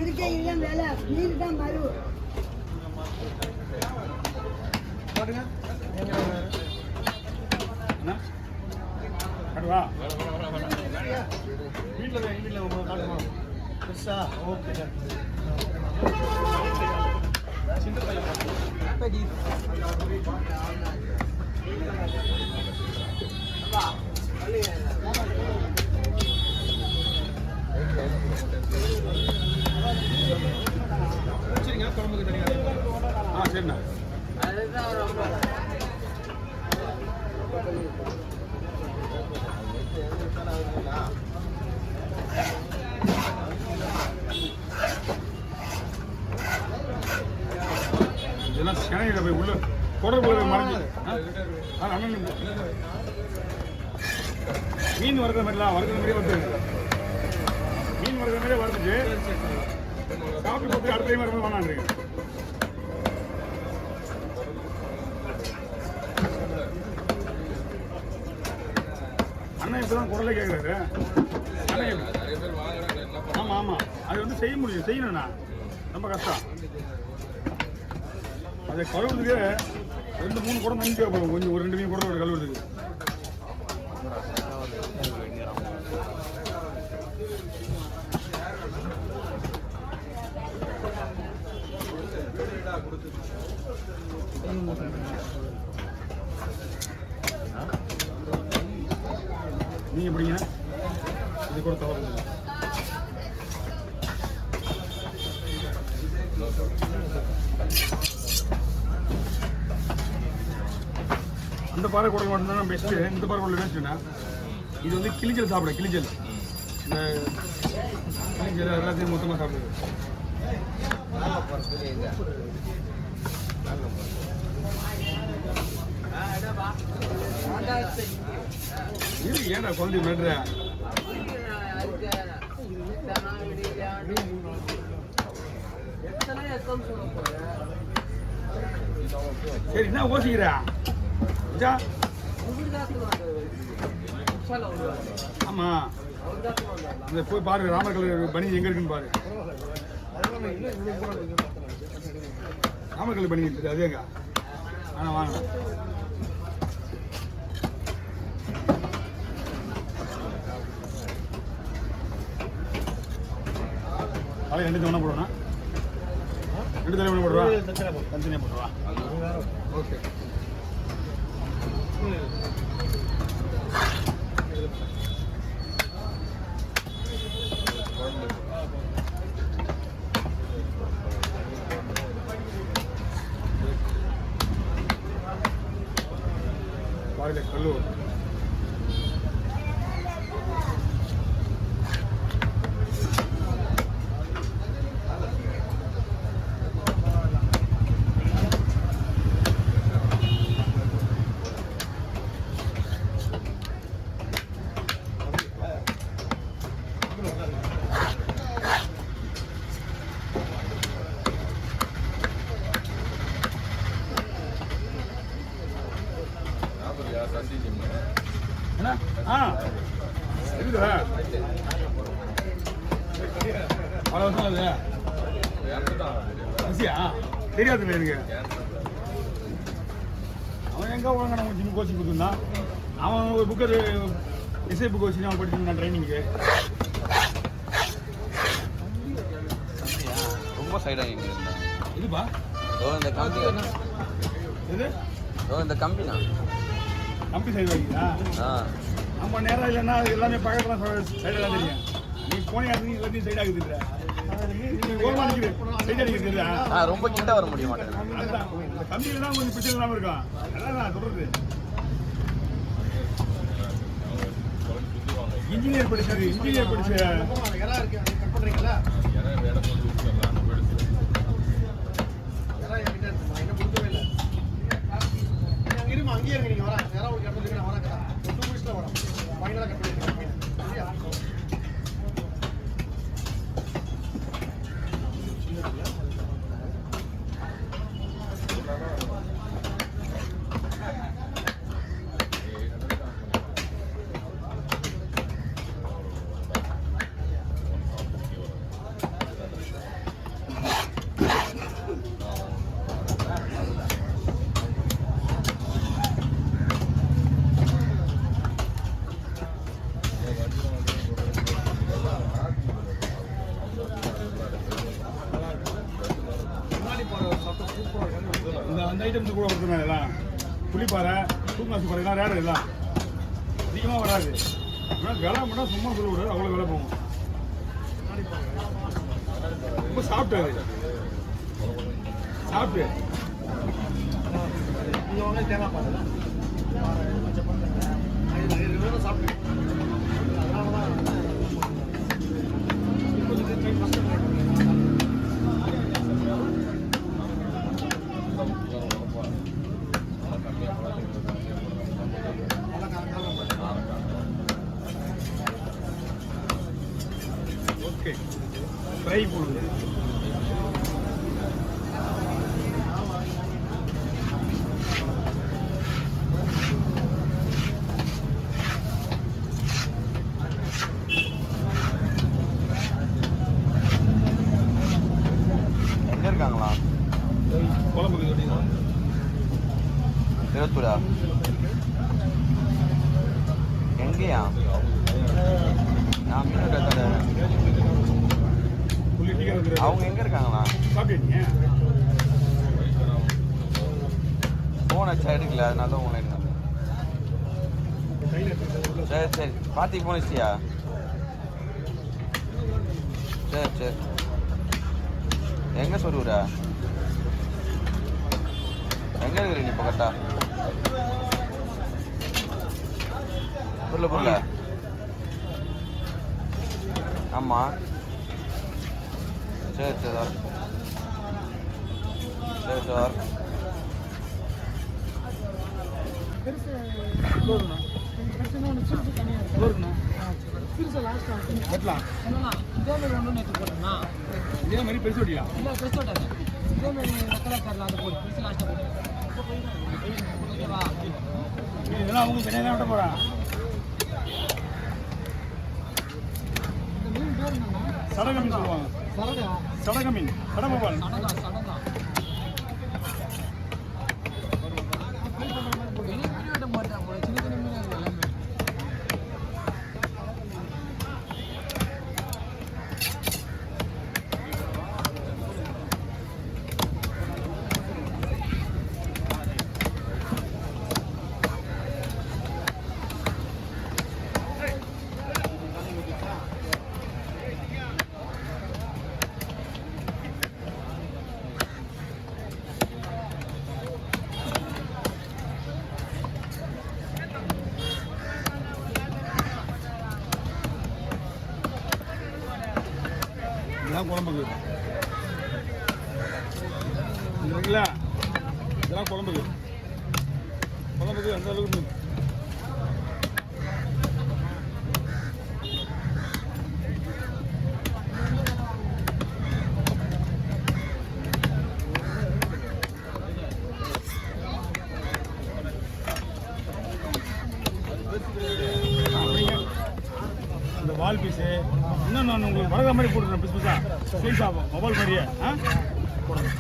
இருக்கே இல்ல வேலை மீன் தான் மறு பாருங்க கடுவா வீட்டில் எங்கள் வீட்டில் காட்டுமா பெருசா ஓகே சின்ன பையன் சரிங்க குழம்புக்கு தனியாக சரிண்ணா இதெல்லாம் சேனையில் போய் உள்ள தொடர்பு மறைஞ்சு மீன் வறுக்கிற மாதிரிலாம் வறுக்கிற மாதிரியே வருது மீன் வறுக்கிற மாதிரியே வறுத்துச்சு சாப்பிட்டு போட்டு அடுத்த டைம் வரும்போது வேணான்றீங்க அண்ணன் இப்போ தான் குரலே கேட்குறாரு அண்ணன் ஆமாம் ஆமாம் அது வந்து செய்ய முடியும் செய்யணும்ண்ணா ரொம்ப கஷ்டம் அதை கழுவுறதுக்கு 2-3 குடம் தண்ணி தேவைப்படும் கொஞ்சம் ஒரு 2 மீன் குடம் கழுவுறதுக்கு நீங்க எப்படிங்க இது கூட தவறு அந்த பாறை குடல் மட்டும்தான் பெஸ்ட்டு இந்த பாறை குடல் வேஸ்ட்டுண்ணா இது வந்து கிளிஞ்சல் சாப்பிட கிளிஞ்சல் இந்த கிளிஞ்சல் எல்லாத்தையும் மொத்தமாக சாப்பிடுது இது ஏன்டா குழந்தை மேட்ற சரி என்ன யோசிக்கிறா ஆமா இந்த போய் பாரு ராமக்கல் பனி எங்க இருக்குன்னு பாரு ராமக்கல் பனி இருக்குது அதேங்க ஆனா வாங்க அதை 2 தவணை போடுவோண்ணா 2 தலைவணை போடுவா தனித்தனியாக போடுவா ஓகே பாருங்க கல்லூர் என்ன இருக்குதா அவ்வளோ வருஷம் அது ஈஸியா தெரியாதுல்ல எனக்கு அவன் எங்கே ஒழுங்கான நம்ம ஜிம் கோச்சிங் கொடுத்துருந்தான் அவன் ஒரு புக்கு இசை புக்கு வச்சு அவன் படிச்சுருந்தான் ட்ரைனிங்கு ரொம்ப சைடாக எங்கே இருந்தான் இதுப்பா இந்த கம்பி இது இந்த கம்பினா கம்பி சைடு வைக்கிறா நம்ம நேரம் இல்லைன்னா எல்லாமே பக்கத்துலாம் சைடெல்லாம் தெரியும் நீ போனே நீ எல்லாத்தையும் சைட் ஆகுது சைட் அடிக்கிறது ரொம்ப கிட்ட வர முடிய மாட்டேன் அதுதான் இந்த கம்பியில தான் கொஞ்சம் பிரச்சனை இல்லாமல் இருக்கும் அதான் நான் சொல்றது இன்ஜினியர் படிச்ச பண்றீங்களா இருமா அங்கேயே இருக்கு நீங்க வரேன் யாராவது ஒரு இடத்துல நான் வரேன் 2 மினிட்ஸ்ல வரேன் ஃபைனலா கட் பண்ணிடுறேன் ஐட்டம்ஸ் கூட கொடுத்துருந்தேன் எல்லாம். புளிப்பாறை, தூங்காசு பாறை எல்லாம் ரேர் எல்லாம் அதிகமாக வராது. ஆனால் விலை மட்டும் சும்மா சொல்ல விடாது, அவ்வளோ விலை போகும். ரொம்ப சாப்பிட்டாரு சாப்பிட்டு தேங்காய் பாருங்க சாப்பிட்டு ஓகே ஃப்ரை போடுங்க. எங்க இருக்காங்களா? குழம்புக்கு திருத்தூரா? எங்கேயா? நான் மீன் கடை. அவங்க எங்க இருக்காங்களா? சாப்பிட்டீங்க? ஃபோன் அடிச்சா எடுக்கல, அதனால தான் உங்களை எடுக்கணும். சரி சரி, பார்த்திக்கு ஃபோன் வச்சியா? சரி சரி. எங்க சொல்லுற? எங்க இருக்கிற நீ இப்போ கரெக்டா? புரியல புரியல. ஆமா சரி சரி சரி சார். இதே மாதிரி பெருசு வட்டியா? இதெல்லாம் அவங்க தனியாக தான் விட போகிறான். சடக மீன் சொல்லுவாங்க. சடக மீன், கடம்பபால். இதெல்லாம் குழம்புக்கு இருக்குல்ல, இதெல்லாம் குழம்புக்கு அந்த அளவுக்கு இந்த வால் பீஸு இன்னும் நான் உங்களுக்கு வளர்கிற மாதிரி போட்டுறேன். பீஸ் பீஸாக சைஸ் ஆகும் மொபைல் மாதிரியே போடுறேன்.